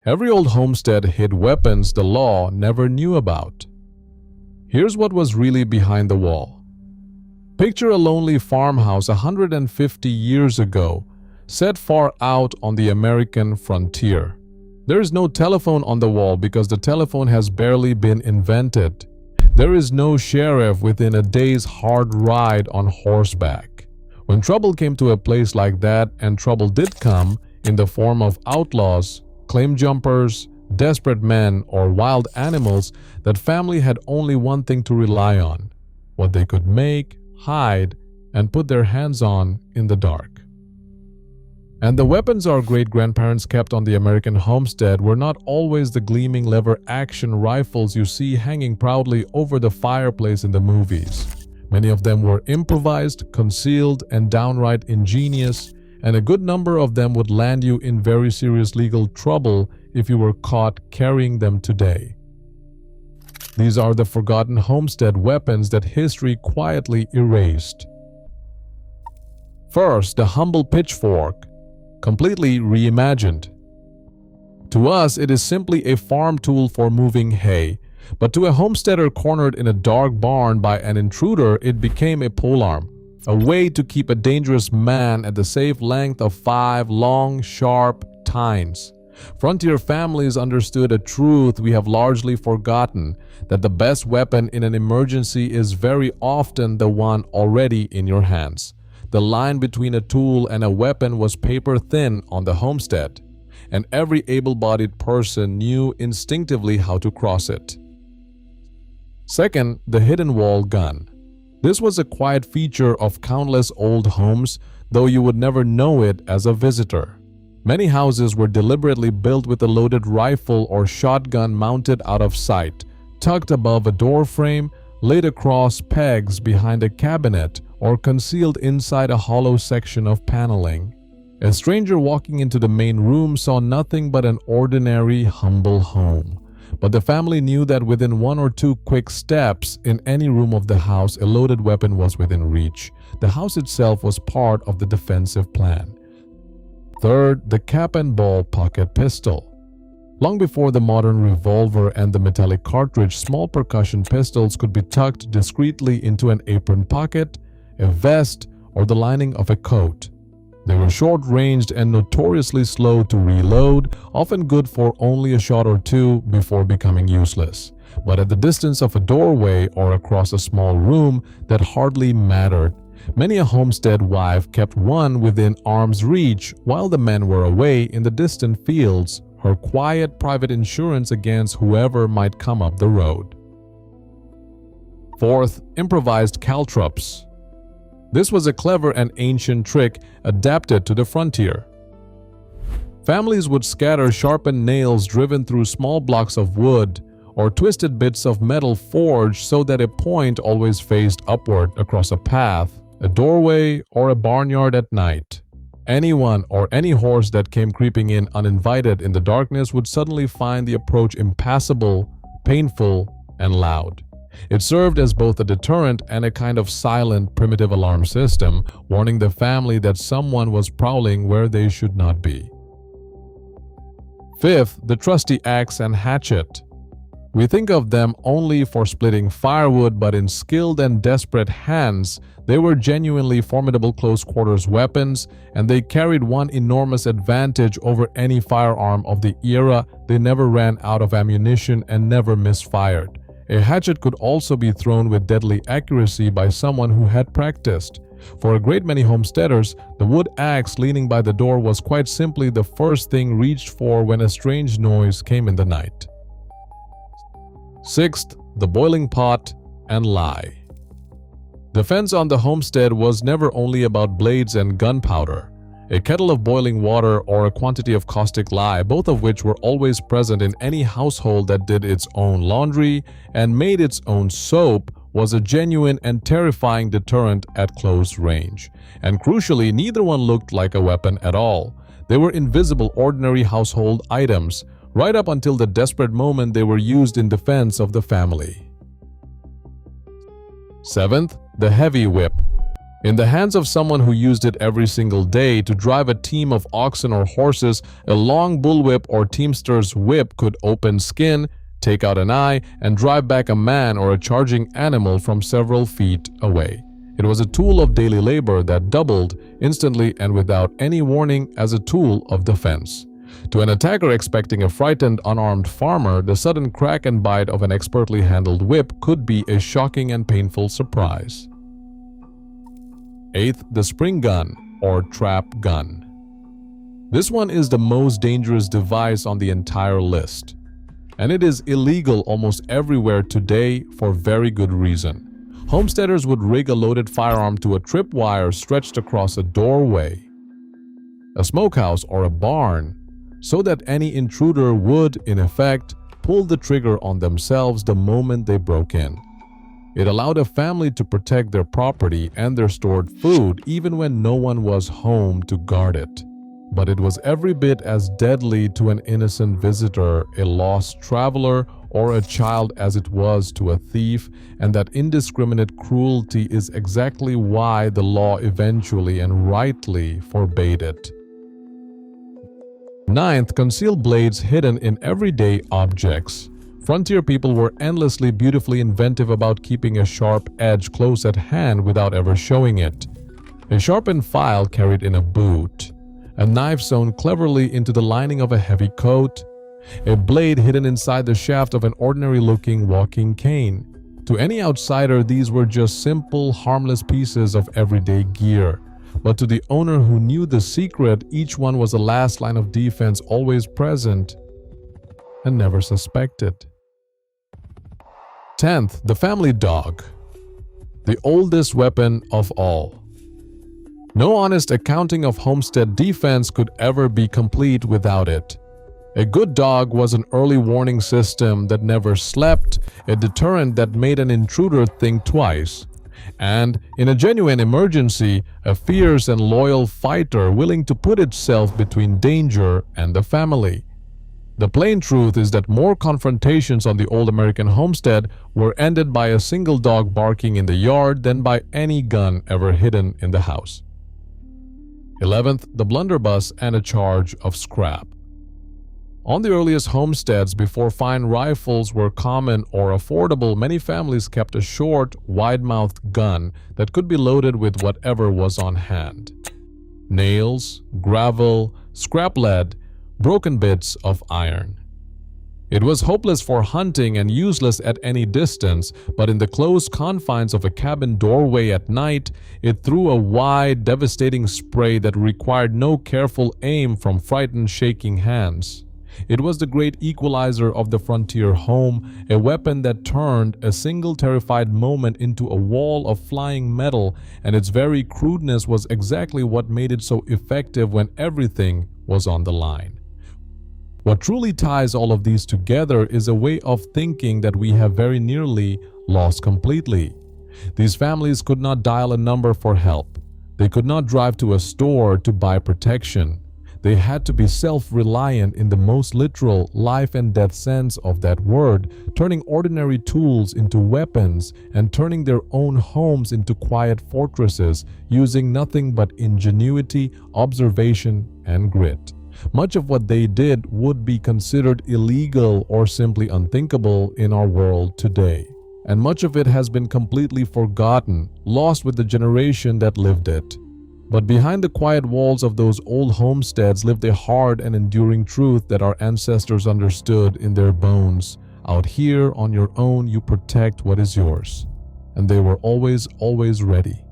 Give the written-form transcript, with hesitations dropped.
Every old homestead hid weapons the law never knew about. Here's what was really behind the wall. Picture a lonely farmhouse 150 years ago, set far out on the American frontier. There is no telephone on the wall because the telephone has barely been invented. There is no sheriff within a day's hard ride on horseback. When trouble came to a place like that, and trouble did come in the form of outlaws, claim jumpers, desperate men, or wild animals, that family had only one thing to rely on: what they could make, hide, and put their hands on in the dark. And the weapons our great-grandparents kept on the American homestead were not always the gleaming lever-action rifles you see hanging proudly over the fireplace in the movies. Many of them were improvised, concealed, and downright ingenious, and a good number of them would land you in very serious legal trouble if you were caught carrying them today. These are the forgotten homestead weapons that history quietly erased. First, the humble pitchfork, completely reimagined. To us, it is simply a farm tool for moving hay, but to a homesteader cornered in a dark barn by an intruder, it became a polearm, a way to keep a dangerous man at the safe length of 5 long, sharp tines. Frontier families understood a truth we have largely forgotten, that the best weapon in an emergency is very often the one already in your hands. The line between a tool and a weapon was paper thin on the homestead, and every able-bodied person knew instinctively how to cross it. Second, the hidden wall gun. This was a quiet feature of countless old homes, though you would never know it as a visitor. Many houses were deliberately built with a loaded rifle or shotgun mounted out of sight, tucked above a door frame, laid across pegs behind a cabinet, or concealed inside a hollow section of paneling. A stranger walking into the main room saw nothing but an ordinary, humble home. But the family knew that within 1 or 2 quick steps in any room of the house, a loaded weapon was within reach. The house itself was part of the defensive plan. Third, the cap and ball pocket pistol. Long before the modern revolver and the metallic cartridge, small percussion pistols could be tucked discreetly into an apron pocket, a vest, or the lining of a coat. They were short-ranged and notoriously slow to reload, often good for only a shot or two before becoming useless. But at the distance of a doorway or across a small room, that hardly mattered. Many a homestead wife kept one within arm's reach while the men were away in the distant fields, her quiet private insurance against whoever might come up the road. Fourth, improvised caltrops. This was a clever and ancient trick adapted to the frontier. Families would scatter sharpened nails driven through small blocks of wood or twisted bits of metal forged so that a point always faced upward across a path, a doorway, or a barnyard at night. Anyone or any horse that came creeping in uninvited in the darkness would suddenly find the approach impassable, painful, and loud. It served as both a deterrent and a kind of silent, primitive alarm system, warning the family that someone was prowling where they should not be. Fifth, the trusty axe and hatchet. We think of them only for splitting firewood, but in skilled and desperate hands, they were genuinely formidable close-quarters weapons, and they carried one enormous advantage over any firearm of the era: they never ran out of ammunition and never misfired. A hatchet could also be thrown with deadly accuracy by someone who had practiced. For a great many homesteaders, the wood axe leaning by the door was quite simply the first thing reached for when a strange noise came in the night. Sixth, the boiling pot and lye. Defense on the homestead was never only about blades and gunpowder. A kettle of boiling water or a quantity of caustic lye, both of which were always present in any household that did its own laundry and made its own soap, was a genuine and terrifying deterrent at close range. And crucially, neither one looked like a weapon at all. They were invisible, ordinary household items, right up until the desperate moment they were used in defense of the family. Seventh, the heavy whip. In the hands of someone who used it every single day to drive a team of oxen or horses, a long bullwhip or teamster's whip could open skin, take out an eye, and drive back a man or a charging animal from several feet away. It was a tool of daily labor that doubled instantly and without any warning as a tool of defense. To an attacker expecting a frightened, unarmed farmer, the sudden crack and bite of an expertly handled whip could be a shocking and painful surprise. 8th, the spring gun or trap gun. This one is the most dangerous device on the entire list, and it is illegal almost everywhere today for very good reason. Homesteaders would rig a loaded firearm to a tripwire stretched across a doorway, a smokehouse, or a barn, so that any intruder would, in effect, pull the trigger on themselves the moment they broke in. It allowed a family to protect their property and their stored food even when no one was home to guard it. But it was every bit as deadly to an innocent visitor, a lost traveler, or a child as it was to a thief, and that indiscriminate cruelty is exactly why the law eventually and rightly forbade it. 9th, concealed blades hidden in everyday objects. Frontier people were endlessly beautifully inventive about keeping a sharp edge close at hand without ever showing it. A sharpened file carried in a boot, a knife sewn cleverly into the lining of a heavy coat, a blade hidden inside the shaft of an ordinary-looking walking cane. To any outsider, these were just simple, harmless pieces of everyday gear. But to the owner who knew the secret, each one was a last line of defense always present and never suspected. 10th, the family dog, the oldest weapon of all. No honest accounting of homestead defense could ever be complete without it. A good dog was an early warning system that never slept, a deterrent that made an intruder think twice, and, in a genuine emergency, a fierce and loyal fighter willing to put itself between danger and the family. The plain truth is that more confrontations on the old American homestead were ended by a single dog barking in the yard than by any gun ever hidden in the house. 11th, the blunderbuss and a charge of scrap. On the earliest homesteads, before fine rifles were common or affordable, many families kept a short, wide-mouthed gun that could be loaded with whatever was on hand. Nails, gravel, scrap lead, broken bits of iron. It was hopeless for hunting and useless at any distance, but in the close confines of a cabin doorway at night, it threw a wide, devastating spray that required no careful aim from frightened, shaking hands. It was the great equalizer of the frontier home, a weapon that turned a single terrified moment into a wall of flying metal, and its very crudeness was exactly what made it so effective when everything was on the line. What truly ties all of these together is a way of thinking that we have very nearly lost completely. These families could not dial a number for help. They could not drive to a store to buy protection. They had to be self-reliant in the most literal life and death sense of that word, turning ordinary tools into weapons and turning their own homes into quiet fortresses, using nothing but ingenuity, observation, and grit. Much of what they did would be considered illegal or simply unthinkable in our world today. And much of it has been completely forgotten, lost with the generation that lived it. But behind the quiet walls of those old homesteads lived a hard and enduring truth that our ancestors understood in their bones. Out here on your own, you protect what is yours. And they were always ready.